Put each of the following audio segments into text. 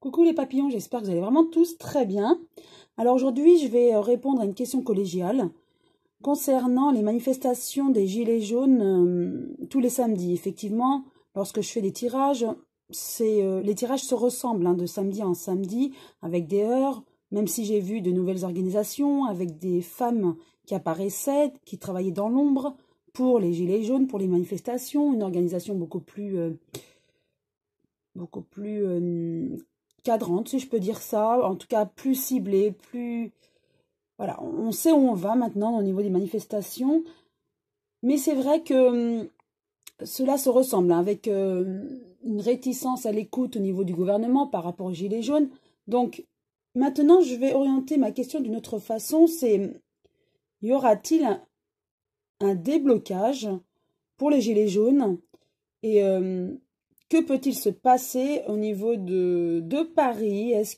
Coucou les papillons, j'espère que vous allez vraiment tous très bien. Alors aujourd'hui, je vais répondre à une question collégiale concernant les manifestations des Gilets jaunes tous les samedis. Effectivement, lorsque je fais des tirages, les tirages se ressemblent de samedi en samedi avec des heures, même si j'ai vu de nouvelles organisations avec des femmes qui apparaissaient, qui travaillaient dans l'ombre pour les Gilets jaunes, pour les manifestations, une organisation beaucoup plus cadrante, si je peux dire ça, en tout cas plus ciblée, plus... Voilà, on sait où on va maintenant au niveau des manifestations, mais c'est vrai que cela se ressemble, avec une réticence à l'écoute au niveau du gouvernement par rapport aux Gilets jaunes. Donc maintenant, je vais orienter ma question d'une autre façon, c'est y aura-t-il un déblocage pour les Gilets jaunes et que peut-il se passer au niveau de Paris? Est-ce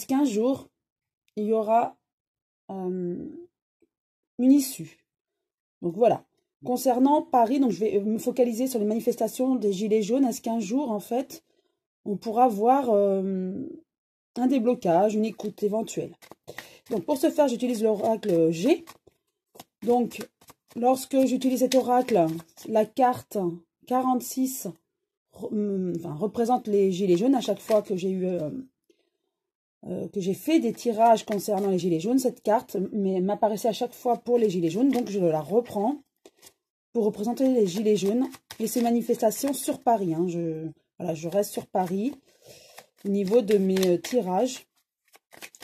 qu'un jour, il y aura une issue? Donc voilà. Concernant Paris, donc je vais me focaliser sur les manifestations des Gilets jaunes. Est-ce qu'un jour, en fait, on pourra voir un déblocage, une écoute éventuelle? Donc pour ce faire, j'utilise l'oracle G. Donc, lorsque j'utilise cet oracle, la carte 46 représente les gilets jaunes. À chaque fois que j'ai fait des tirages concernant les gilets jaunes, cette carte m'apparaissait à chaque fois pour les gilets jaunes. Donc, je la reprends pour représenter les gilets jaunes et ces manifestations sur Paris. Je reste sur Paris au niveau de mes tirages.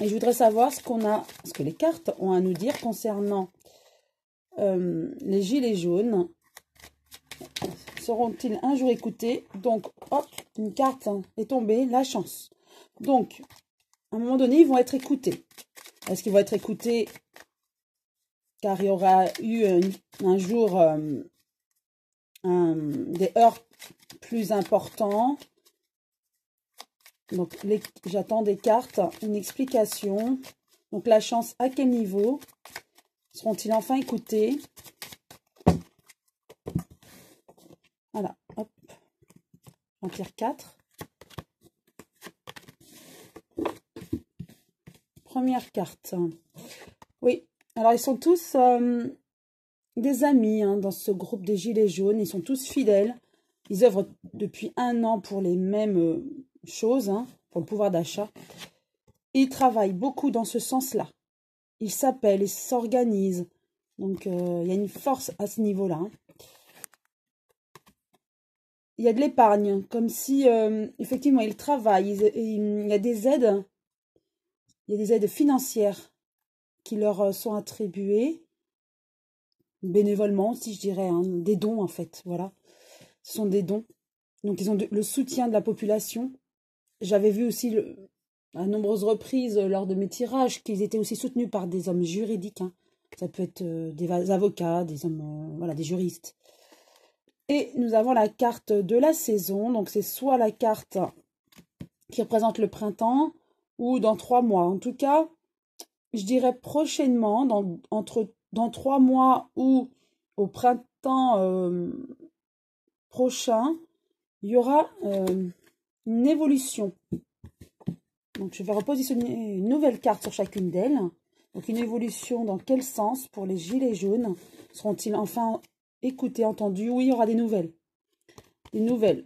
Et je voudrais savoir ce que les cartes ont à nous dire concernant les gilets jaunes. Seront-ils un jour écoutés? Donc, hop, une carte est tombée, la chance. Donc, à un moment donné, ils vont être écoutés. Est-ce qu'ils vont être écoutés car il y aura eu un jour des heures plus importants? Donc, j'attends des cartes, une explication. Donc, la chance, à quel niveau? Seront-ils enfin écoutés? Voilà, hop, j'en tire 4. Première carte. Oui, alors ils sont tous des amis dans ce groupe des Gilets jaunes. Ils sont tous fidèles. Ils œuvrent depuis 1 an pour les mêmes choses, pour le pouvoir d'achat. Ils travaillent beaucoup dans ce sens-là. Ils s'appellent, ils s'organisent. Donc, il y a une force à ce niveau-là. Il y a de l'épargne, comme si, effectivement, ils travaillent. Il y a des aides. Il y a des aides financières qui leur sont attribuées, bénévolement, si je dirais, des dons, en fait. Voilà, ce sont des dons. Donc, ils ont le soutien de la population. J'avais vu aussi, à nombreuses reprises, lors de mes tirages, qu'ils étaient aussi soutenus par des hommes juridiques. Ça peut être des avocats, des hommes, voilà, des juristes. Et nous avons la carte de la saison. Donc, c'est soit la carte qui représente le printemps ou dans 3 mois. En tout cas, je dirais prochainement, dans 3 mois ou au printemps prochain, il y aura une évolution. Donc, je vais repositionner une nouvelle carte sur chacune d'elles. Donc, une évolution dans quel sens pour les gilets jaunes? Seront-ils enfin écoutés, entendus? Oui, il y aura des nouvelles. Des nouvelles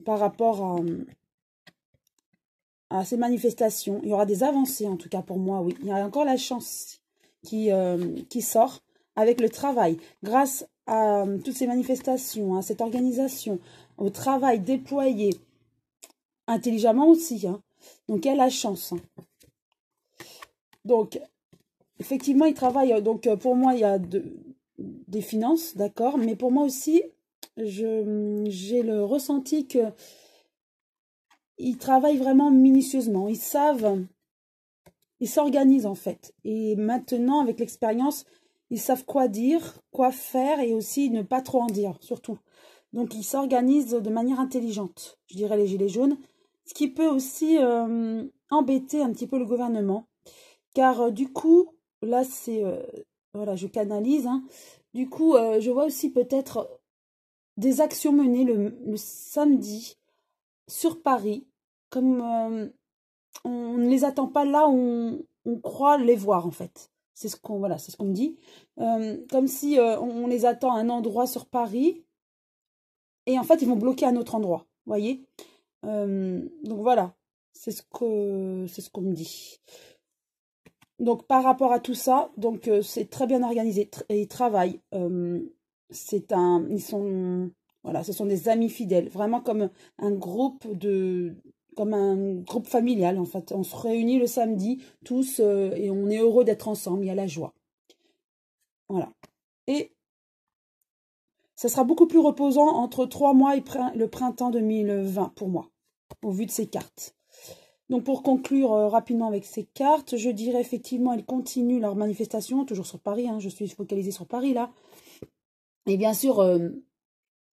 par rapport à ces manifestations. Il y aura des avancées, en tout cas pour moi, oui. Il y a encore la chance qui sort avec le travail. Grâce à toutes ces manifestations, à cette organisation, au travail déployé intelligemment aussi. Donc, il y a la chance. Donc, effectivement, ils travaillent. Donc, pour moi, il y a des finances, d'accord. Mais pour moi aussi, j'ai le ressenti que ils travaillent vraiment minutieusement. Ils savent, ils s'organisent en fait. Et maintenant, avec l'expérience, ils savent quoi dire, quoi faire et aussi ne pas trop en dire, surtout. Donc, ils s'organisent de manière intelligente, je dirais les gilets jaunes. Ce qui peut aussi embêter un petit peu le gouvernement. Car du coup, là, c'est... voilà, je canalise. Du coup, je vois aussi peut-être des actions menées le samedi sur Paris, comme on ne les attend pas là où on croit les voir en fait. C'est ce qu'on voilà, c'est ce qu'on me dit. Comme si on les attend à un endroit sur Paris et en fait ils vont bloquer à un autre endroit. Vous voyez? Donc voilà, c'est ce qu'on me dit. Donc par rapport à tout ça, donc c'est très bien organisé et ils travaillent. Ils sont voilà, ce sont des amis fidèles, vraiment comme un groupe comme un groupe familial en fait. On se réunit le samedi tous et on est heureux d'être ensemble. Il y a la joie. Voilà. Et ça sera beaucoup plus reposant entre 3 mois et le printemps 2020 pour moi, au vu de ces cartes. Donc pour conclure rapidement avec ces cartes, je dirais effectivement elles continuent leur manifestation, toujours sur Paris, hein, je suis focalisée sur Paris là. Et bien sûr,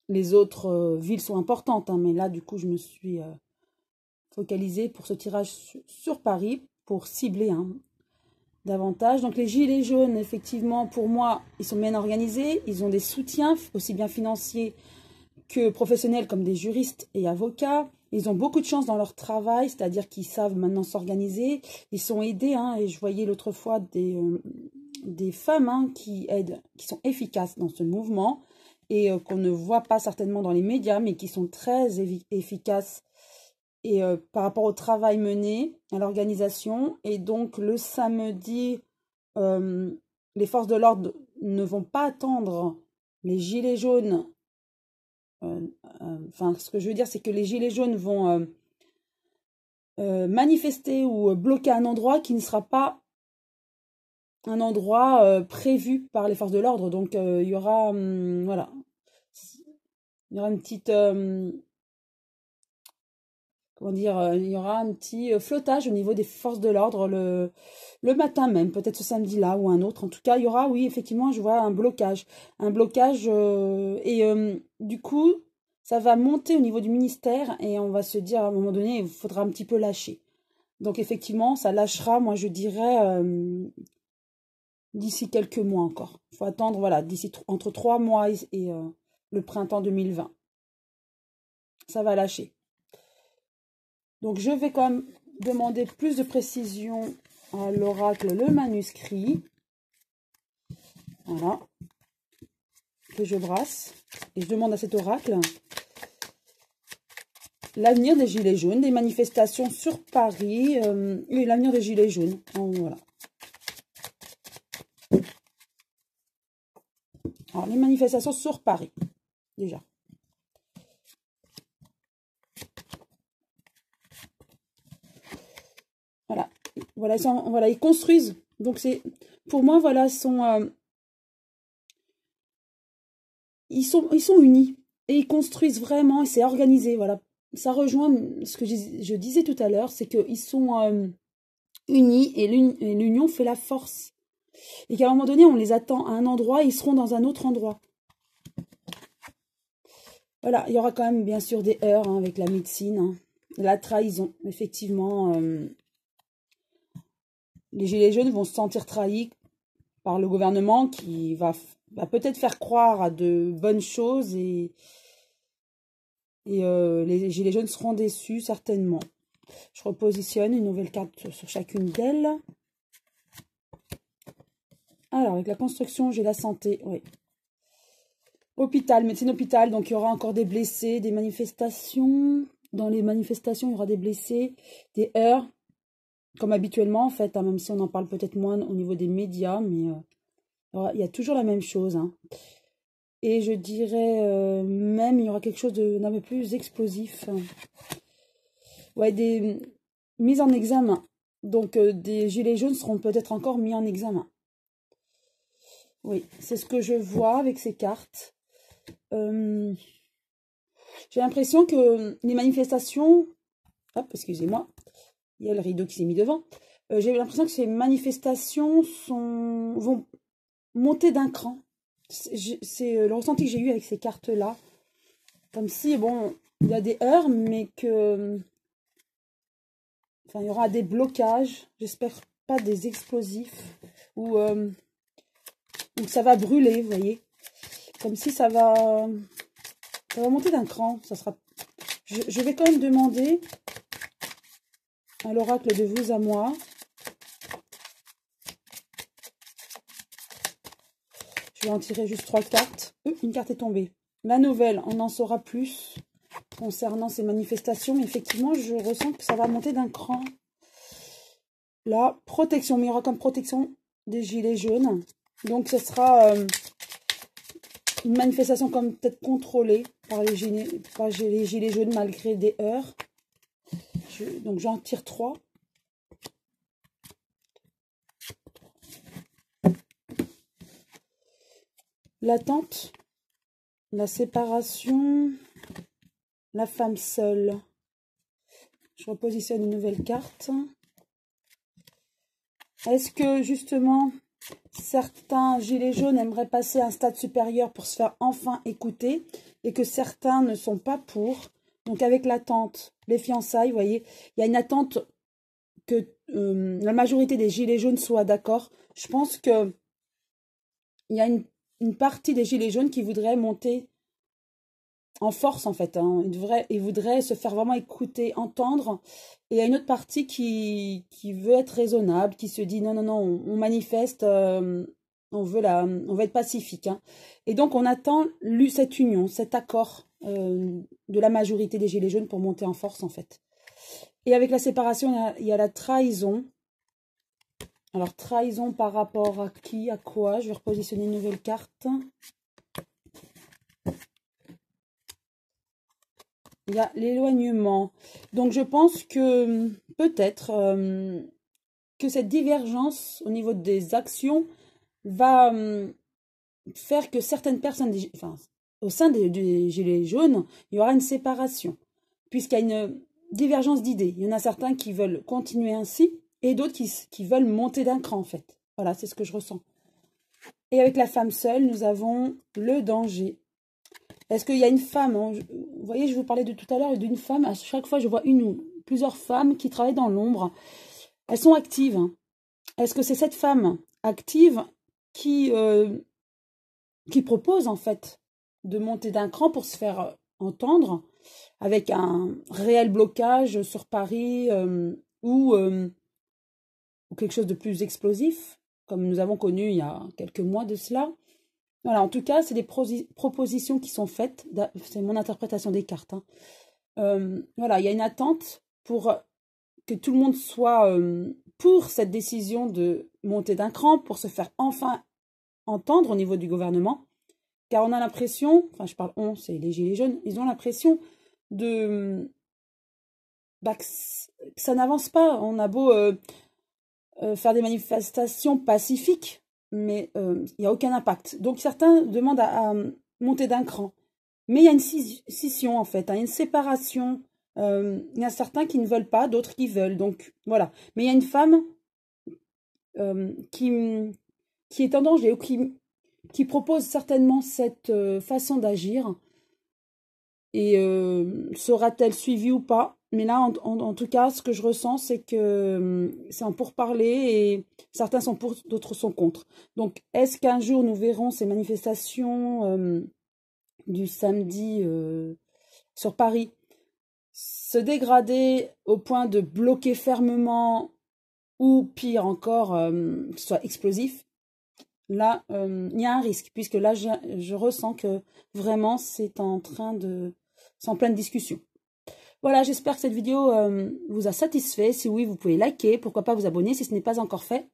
les autres villes sont importantes, hein, mais là du coup je me suis focalisée pour ce tirage sur Paris, pour cibler hein, davantage. Donc les gilets jaunes, effectivement, pour moi, ils sont bien organisés, ils ont des soutiens, aussi bien financiers que professionnels comme des juristes et avocats. Ils ont beaucoup de chance dans leur travail, c'est-à-dire qu'ils savent maintenant s'organiser. Ils sont aidés, hein, et je voyais l'autre fois des femmes hein, qui aident, qui sont efficaces dans ce mouvement et qu'on ne voit pas certainement dans les médias, mais qui sont très efficaces et par rapport au travail mené, à l'organisation. Et donc le samedi, les forces de l'ordre ne vont pas attendre les gilets jaunes. Enfin, ce que je veux dire, c'est que les gilets jaunes vont manifester ou bloquer un endroit qui ne sera pas un endroit prévu par les forces de l'ordre. Donc, il y aura, voilà, il y aura une petite, comment dire, il y aura un petit flottage au niveau des forces de l'ordre le matin même, peut-être ce samedi-là ou un autre. En tout cas, il y aura, oui, effectivement, je vois un blocage. Un blocage et du coup, ça va monter au niveau du ministère et on va se dire à un moment donné, il faudra un petit peu lâcher. Donc effectivement, ça lâchera, moi je dirais, d'ici quelques mois encore. Il faut attendre, voilà, d'ici entre 3 mois et le printemps 2020. Ça va lâcher. Donc, je vais quand même demander plus de précision à l'oracle, le manuscrit. Voilà. Que je brasse. Et je demande à cet oracle l'avenir des Gilets jaunes, des manifestations sur Paris et l'avenir des Gilets jaunes. Voilà. Alors, les manifestations sur Paris, déjà. Voilà. Voilà, ils construisent. Donc, c'est pour moi, voilà, ils sont unis. Et ils construisent vraiment, et c'est organisé, voilà. Ça rejoint ce que je disais tout à l'heure, c'est qu'ils sont unis et l'union fait la force. Et qu'à un moment donné, on les attend à un endroit, ils seront dans un autre endroit. Voilà, il y aura quand même bien sûr des heurts hein, avec la médecine, hein. La trahison, effectivement. Les gilets jaunes vont se sentir trahis par le gouvernement qui va peut-être faire croire à de bonnes choses et les gilets jaunes seront déçus certainement. Je repositionne une nouvelle carte sur chacune d'elles. Alors, avec la construction, j'ai la santé, oui. Hôpital, médecine hôpital, donc il y aura encore des blessés, des manifestations. Dans les manifestations, il y aura des blessés, des heurts, comme habituellement en fait, hein, même si on en parle peut-être moins au niveau des médias, mais il y a toujours la même chose. Hein. Et je dirais même, il y aura quelque chose d'un peu plus explosif. Ouais, des mises en examen. Donc, des gilets jaunes seront peut-être encore mis en examen. Oui, c'est ce que je vois avec ces cartes. J'ai l'impression que les manifestations... Hop, excusez-moi. Il y a le rideau qui s'est mis devant. J'ai l'impression que ces manifestations vont monter d'un cran. C'est le ressenti que j'ai eu avec ces cartes-là. Comme si, bon, il y a des heurts, mais que... Enfin, il y aura des blocages. J'espère pas des explosifs. Ou ça va brûler, vous voyez. Comme si ça va monter d'un cran. Ça sera Je vais quand même demander à l'oracle de vous à moi. Je vais en tirer juste 3 cartes. Une carte est tombée. La nouvelle, on en saura plus concernant ces manifestations. Mais effectivement, je ressens que ça va monter d'un cran. La protection, mais il y aura comme protection des gilets jaunes. Donc, ce sera une manifestation comme peut-être contrôlée par les gilets jaunes malgré des heurts. Donc, j'en tire 3. L'attente, la séparation, la femme seule. Je repositionne une nouvelle carte. Est-ce que justement certains gilets jaunes aimeraient passer à un stade supérieur pour se faire enfin écouter et que certains ne sont pas pour? Donc avec l'attente, les fiançailles, vous voyez, il y a une attente que la majorité des gilets jaunes soient d'accord. Je pense que il y a une partie des gilets jaunes qui voudraient monter en force en fait. Hein. Ils voudraient se faire vraiment écouter, entendre. Et il y a une autre partie qui veut être raisonnable, qui se dit non, non, non, on manifeste, on veut être pacifique. Hein. Et donc on attend cette union, cet accord de la majorité des gilets jaunes pour monter en force en fait. Et avec la séparation, il y a la trahison. Alors trahison par rapport à qui, à quoi? Je vais repositionner une nouvelle carte. Il y a l'éloignement. Donc, je pense que peut-être que cette divergence au niveau des actions va faire que certaines personnes, enfin, au sein des Gilets jaunes, il y aura une séparation. Puisqu'il y a une divergence d'idées. Il y en a certains qui veulent continuer ainsi et d'autres qui veulent monter d'un cran, en fait. Voilà, c'est ce que je ressens. Et avec la femme seule, nous avons le danger. Est-ce qu'il y a une femme, hein, vous voyez, je vous parlais de tout à l'heure d'une femme, à chaque fois je vois une ou plusieurs femmes qui travaillent dans l'ombre. Elles sont actives. Hein. Est-ce que c'est cette femme active qui propose en fait de monter d'un cran pour se faire entendre avec un réel blocage sur Paris ou quelque chose de plus explosif, comme nous avons connu il y a quelques mois de cela? Voilà, en tout cas, c'est des propositions qui sont faites. C'est mon interprétation des cartes. Hein. Voilà, il y a une attente pour que tout le monde soit pour cette décision de monter d'un cran, pour se faire enfin entendre au niveau du gouvernement. Car on a l'impression, enfin je parle on, c'est les gilets jaunes, ils ont l'impression que ça n'avance pas. On a beau faire des manifestations pacifiques, mais il n'y a aucun impact. Donc certains demandent à monter d'un cran. Mais il y a une scission en fait, hein, une séparation. Il y a certains qui ne veulent pas, d'autres qui veulent. Donc voilà. Mais il y a une femme qui est en danger ou qui propose certainement cette façon d'agir. Et sera-t-elle suivie ou pas? Mais là, en tout cas, ce que je ressens, c'est que c'est en pourparler et certains sont pour, d'autres sont contre. Donc, est-ce qu'un jour, nous verrons ces manifestations du samedi sur Paris se dégrader au point de bloquer fermement ou, pire encore, que ce soit explosif? Là, il y a un risque, puisque là, je ressens que vraiment, c'est en train de... C'est en pleine discussion. Voilà, j'espère que cette vidéo vous a satisfait. Si oui, vous pouvez liker, pourquoi pas vous abonner si ce n'est pas encore fait.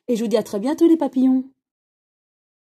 Et je vous dis à très bientôt les papillons.